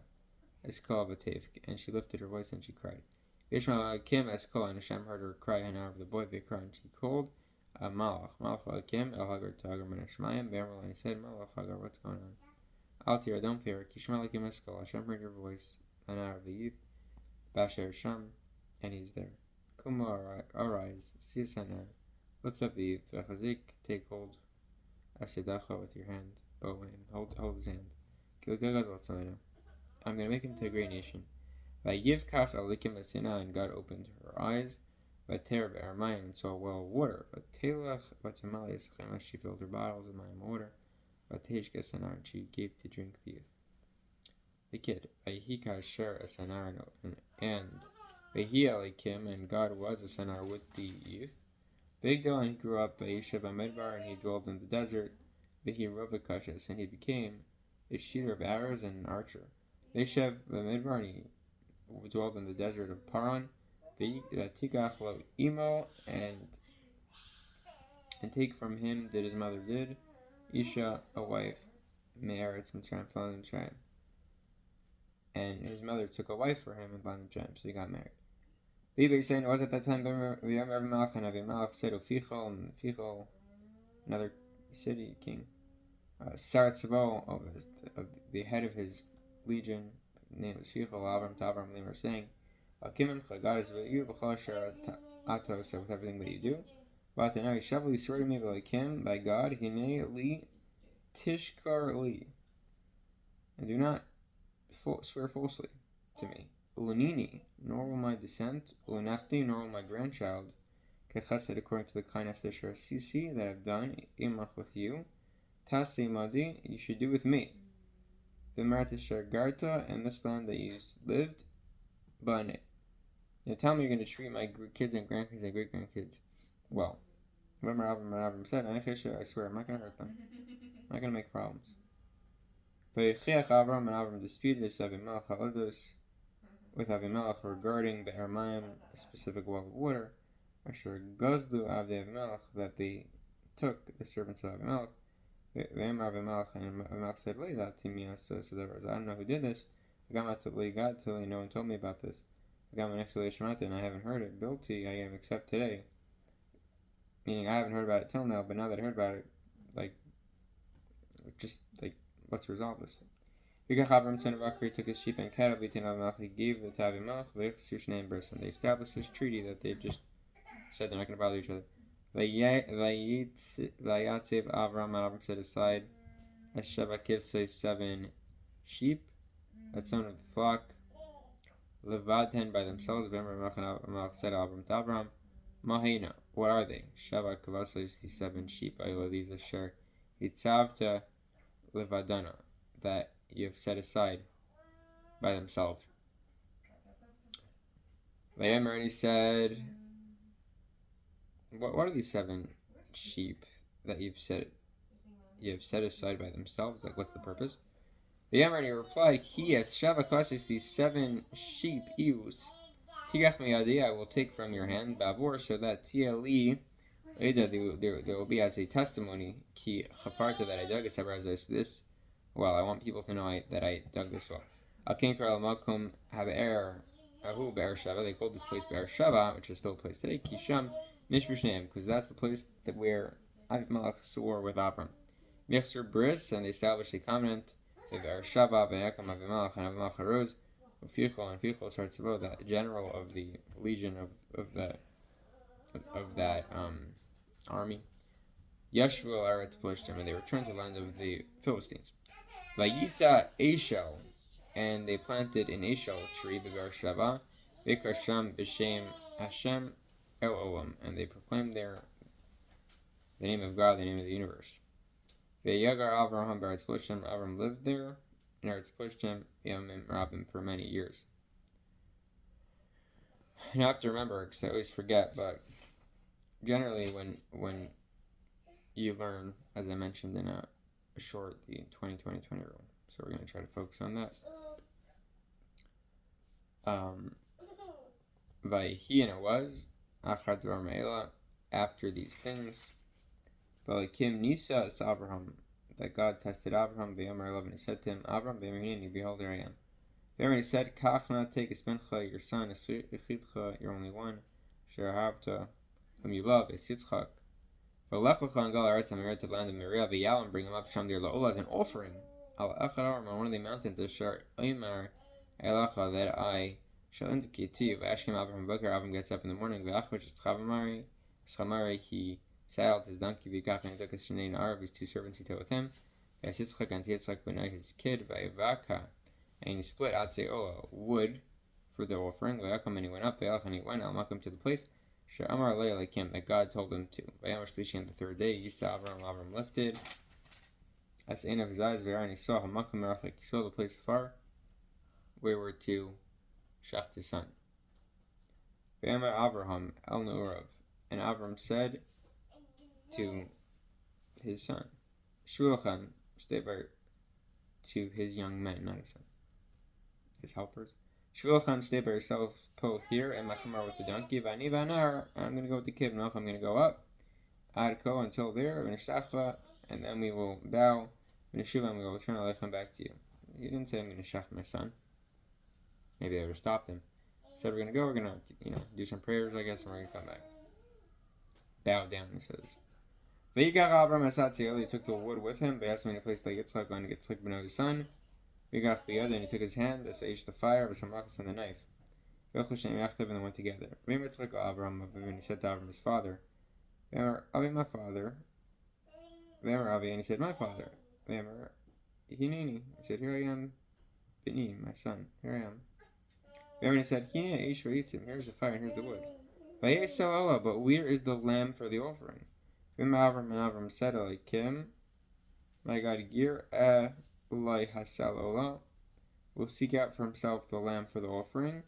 eskol vatev, and she lifted her voice and she cried. Yishma Kim eskol, and Hashem heard her cry, and of the boy they cried, and she called. Malach Kim, El Hagar to Hagar Ben Shemaim, Be'amar, and he said, Malach Hagar, what's going on? Altira, don't fear, Kishma Kim eskol, Hashem heard your voice, and of the youth, Basher Sham, and he's there. Kuma, arise, see a sana, lift up the youth, Vachazik, take hold, Asedacha with your hand, bow him, hold his hand. Kilgagad al I'm going to make him to a great nation. Vayivkach alikim asina, and God opened her eyes. Vater be'armayim, and saw a well of water. Vatelach vatamali eschema, she filled her bottles of mayim water. Vateshka sanar, and she gave to drink the youth. The kid. Vayhika asher a sanar, and Vahi alikim, and God was a sanar with the youth. Bigdal, and he grew up Vayishav Amidbar, and he dwelled in the desert. Vahi Rovakashas, and he became a shooter of arrows and an archer. Vayshav Amidbar, and he dwelled in the desert of Paran. Tikach lo imo, and take from him that his mother did. Isha, a wife, me'eretz Mitzrayim, from Mitzrayim. And his mother took a wife for him in Mitzrayim, so he got married. Bibi saying it was at that time V'yom Avimelech, and Avimelech said Fichol, and Fichol, another city king, Sarat Savo, of the head of his legion, name was Fichol. Avram to Avram, they were saying, God is with you, so with everything that you do. But now you swear to me by God, Hine li tishkar li, and do not swear falsely to me. Ulunini, nor will my descent, ulunafti, nor will my grandchild, kechesed, according to the kindness that sisi that I've done, imach with you, tasi madi, you should do with me. V'maratis garta, and this land that you lived, bane. Now tell me you're going to treat my kids and grandkids and great-grandkids well. Remember Avram said, I swear, I'm not going to hurt them. I'm not going to make problems. V'yichiach Avram, and Avram disputed with Avimelech regarding the Armayim, a specific well of water, Asher Gazlu Avdei Avimelech, that they took the servants of Avimelech, Ve'emar Avimelech, and Avimelech said, "Wait, that to me." So there was, I don't know who did this. No one told me about this. I got my next and I haven't heard it. Bilti, I am except today. Meaning I haven't heard about it till now, but now that I heard about it, let's resolve this. Avram son of Akri took his sheep and cattle. He gave the Tavimelech. And they established this treaty that they just said they're not going to bother each other. Vayatsev Avram set aside Sheva Kivsei 7 sheep, that's some of the flock. Levaten by themselves. Avimelech said Avram to Avram, Mahina, what are they? Sheva Kivsei, these 7 sheep. These Asher Yitzavta Levadana, that you have set aside by themselves. Vayemer, and he said, what are these 7 sheep that you've set aside by themselves? Like, what's the purpose? Vayemer, and he replied, Sheva Klasis, these 7 sheep, Eus, Tigach Mayadi, I will take from your hand, Bavor, so that Tiali, there will be as a testimony, Ki Chaparta, that I dug this. Well, I want people to know that I dug this well. Al-Kinkar al-Makum have Ahu Be'er Sheva. They called this place Be'er Sheva, which is still a place today. Kisham Nishbishneim, because that's the place where Avimelech swore with Avram. Yechzer Bris, and they established a covenant. Be'er Sheva, Ve'ekam Avimelech, and Avimelech arose. Fichol, and Fichol starts to vote, the general of the legion of that army. Yeshvu al-Eretz Plishtim, and they returned to the land of the Philistines. Vayita Eshel, and they planted an Eshel tree, Be'er Sheva, Vikasham B'Shem Hashem El Olam, and they proclaimed there the name of God, the name of the universe. Ve'yagar Avraham Be'eretz Plishtim, Avram lived there in Eretz Plishtim, Yamim Rabim, for many years. And I have to remember, because I always forget, but generally when you learn, as I mentioned in a short, the 20-20-20 rule. So we're going to try to focus on that. Vayhi, and it was Achat Dvar Me'ela, after these things. Valikim Nisa es Abraham, that God tested Abraham. V'Yomer 11, he said to him, Abraham, V'Yamini, behold, here I am. V'Yomer, he said, Kachna, take Espencha, your son, Echidcha, your only one, Sherahavta, whom you love, Esitzchak. V'Lechlecha, and go to the land of Moriah, V'Yal, and bring him up Sham there La'olah as an offering. Al Echad on one of the mountains of Shar Omer Elacha, that I shall indicate to you. V'Ashkem Avraham Bakar, Avram gets up in the morning. V'Achvach Schamari, he saddled his donkey. V'Kach, and he took his Shnei Na'ar, his 2 servants he took with him. V'Yitzchak, and Yitzchak Benai, his kid. V'Yivaka, and he split Atzei Ola, wood, for the offering. V'Yakam, and he went up. V'Yalach, and he went Al-Makom, to the place Shar Amar Le'elakim, that God told him to. V'Yam Shlishi, on the 3rd day, Yisa Avram lifted as the end of his eyes, and he saw Hamakom Merachik, he saw the place afar, where were to shaft his son. Ve'amar Avraham el Ne'urav, and Avram said to his son, Shulchan, stay by, to his young men, not his son, his helpers. Shulchan, stay by yourself, po here, and Machamar with the donkey. V'ani v'anar, and I'm going to go with the kid. I'm going to go up, Adko, until there, and then we will bow. And we will return Aleichem back to you. He didn't say I'm going to shaft my son. Maybe I would have stopped him. He said we're going to go, we're going to do some prayers, I guess, and we're going to come back. Bow down, he says. V'yikach Avram Asatziel, he took the wood with him. V'yatzim, in a place like Yitzchak, going to get Yitzchak ben his son. V'yikach b'yad, and he took his hand, Asaish the fire, V'samachas, and the knife. V'yachlu shem yachtav, and they went together. V'yim Yitzchak Avram, and he said to Avram, his father, V'yamar, Avi, my father. V'yamar Avi, and he said, my father. V'yamar, Hineni, he said, here I am, Bini, my son, here I am. V'yamar, and he said, Hineni eish v'yitzim, here's the fire, and here's the wood. V'yesel Allah, but where is the lamb for the offering? V'yamar Avram, and Avram said, Elikim, my God, Gir Elai Hasal Allah, will seek out for himself the lamb for the offering.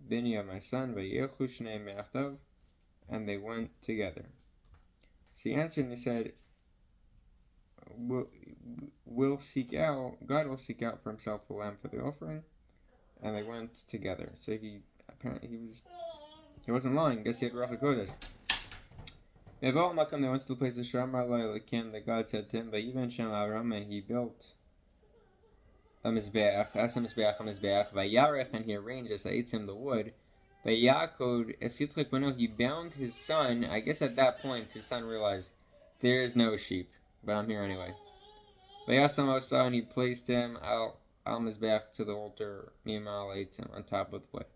Bini, my son, V'yelchu shnei me'achtav, and they went together. So he answered and he said, God will seek out for himself the lamb for the offering, and they went together. So he wasn't lying. I guess he had Ruach HaKodesh. They went to the place of Shamar Lakim that God said to him, Vayivan Shem Avram, and he built a Mizbeach, Vayarech, and he arranged as Aitzim the wood. Vayakod, as Yitzchak Beno, he bound his son. I guess at that point his son realized there is no sheep, but I'm here anyway. Vayasam Osa, and he placed him al Mizbeach to the altar, Mimal Aitzim, on top of the wood.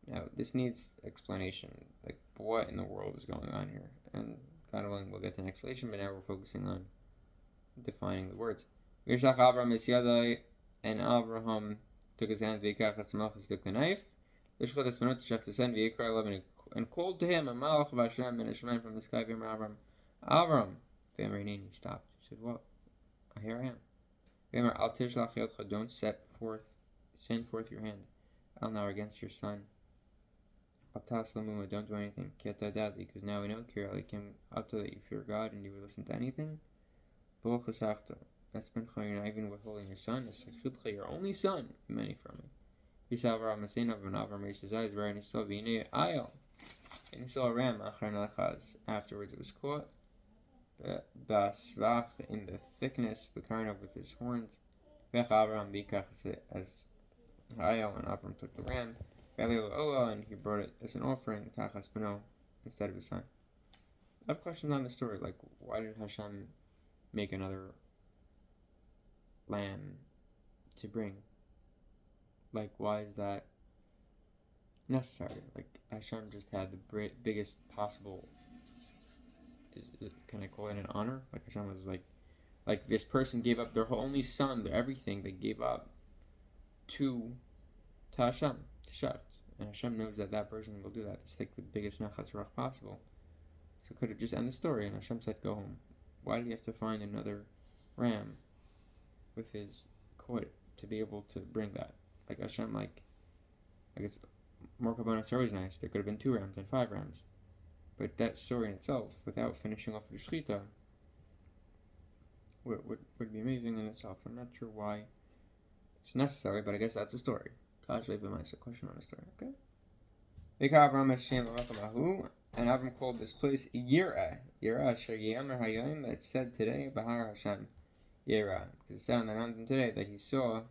Now, this needs explanation. Like, what in the world is going on here? And God willing, we'll get to an explanation, but now we're focusing on defining the words. V'yishlach Avram es yadai, and Avraham took his hand, v'yikach es malchus, took the knife, v'yishchot es menot shech tesen, v'yikra eleven, and called to him a malach of Hashem and a shemen from the sky, v'yamar Avram, Avram, v'yamar he stopped. He said, what? Here I am. V'yamar al tishlach yodcha, don't send forth your hand, al now against your son. Don't do anything. Because now we know that you fear God and you will listen to anything. That's been you're not even withholding your son. It's your only son. Many from me. He saw Avram raised his eyes, and he saw Ayal. And he saw a ram. Afterwards it was caught. In the thickness, the karnav with his horns. As Ayal, and Avram took the ram. And he brought it as an offering, Tachas Beno, instead of his son. I have questions on the story, like, why did Hashem make another lamb to bring? Like, why is that necessary? Like, Hashem just had the biggest possible, can I call it an honor? Like, Hashem was like this person gave up their only son, their everything, they gave up to Hashem. And Hashem knows that person will do that. It's like the biggest nachas ruach possible. So could it just end the story? And Hashem said, go home. Why did he have to find another ram with his coit to be able to bring that? Like Hashem, I guess more kabbanas are always nice. There could have been 2 rams and 5 rams. But that story in itself, without finishing off the shechita, would be amazing in itself. I'm not sure why it's necessary, but I guess that's a story. Question on the story, okay? And Avram called this place Yirah. That said today, Bahar Hashem Yirah. Because it said on the mountain today that he saw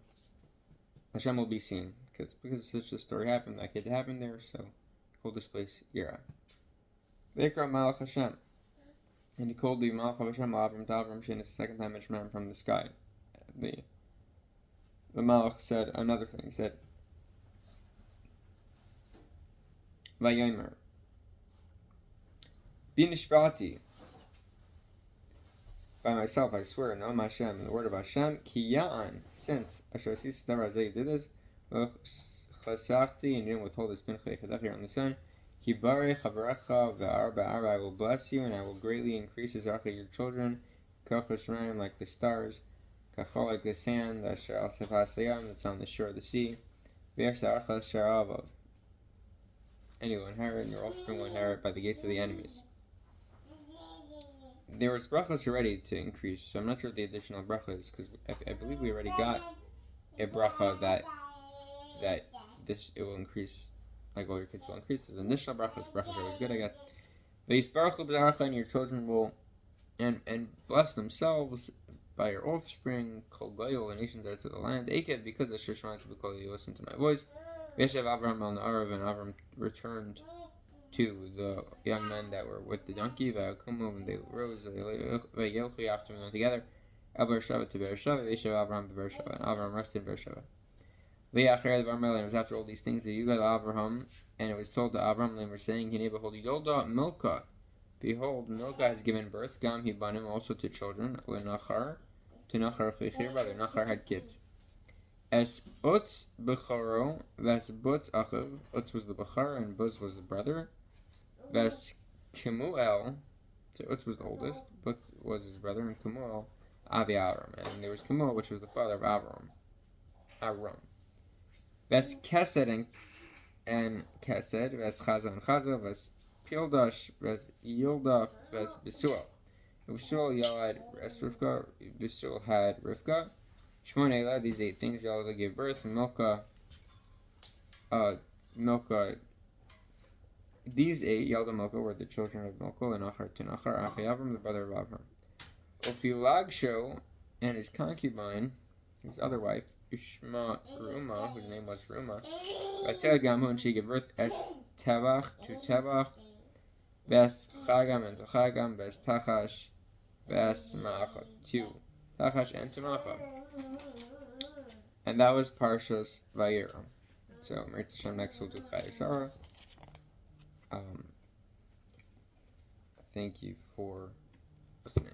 Hashem will be seen. Because such a story happened, that kid happened there, so he called this place Yirah. Vikra Malach Hashem. And he called the Malach of Hashem Avram to Avram Shin. It's the second time mentioned from the sky. The Malach said another thing. He said, Vayomer. Binishbati. By myself, I swear, no Hashem, in the word of Hashem, Ki Ya'an, since Asher Sis Darazay did this, Chasachti, and didn't withhold his Pinchei Chedachir on the sun, Ki Barei Chavaracha V'Arba, I will bless you, and I will greatly increase his Acha, your children, Kachos Ram, like the stars, Kachol, like the sand, Asher Al Sefas Yam, that's on the shore of the sea, V'Yasha Achas Sharavav. And you will inherit, and your offspring will inherit by the gates of the enemies. There was brachas already to increase, so I'm not sure what the additional bracha is, because I believe we already got a bracha that this it will increase, like all your kids will increase. There's additional brachas are always good, I guess. V'yisbaruchu b'zaracha, and your children will and bless themselves by your offspring. Kol goyol, the nations are to the land. Aked, because of Shishman to the you listen to my voice. V'yeshev Avram al Na'arav, and Avram returned to the young men that were with the donkey. V'akumu, and they rose. V'yelchu after them together. El Beersheva to Beersheva. V'yeshev Avram to Beersheva, and Avram rested in Beersheva. V'yacher Varmel, and it was after all these things that you got Avraham, and it was told to Avram, and they were saying, Hine behold, Yolda Milka. Behold, Milka has given birth. Gam hibanim, also to children. L'Nachar, to Nachar Chechir, brother. Nachar had kids. Es Utz Becharo, Ves Butz Achav. Utz was the Bechar, and Buz was the brother. Ves Kemuel, so Utz was the oldest, Butz was his brother, and Kemuel, Avi Avram. And there was Kemuel, which was the father of Avram. Ves Kesed and Kesed, Ves Chaza and Chaza, Ves Pildash, Ves Yilda, Ves Besuel. Besuel Yalad, Ves Rivka, Besuel had Rivka. Shmon Ela, these 8 things, Yalad gave birth, Milka These 8 Yalda Milka were the children of Milka and Achar to Nachar, Achiavram, the brother of Avram. Ophilagsho and his concubine, his other wife, Ushma Ruma, whose name was Ruma, Batel Gamu, and she gave birth Es Tevach to Tevach, Bes Chagam and to Chagam, Bes Tachash, Bes Maacha, 2 Tachash and to Maacha. And that was Parshas Vayeira. So, Merit Hashem, next we'll do Chayei Sarah. Thank you for listening.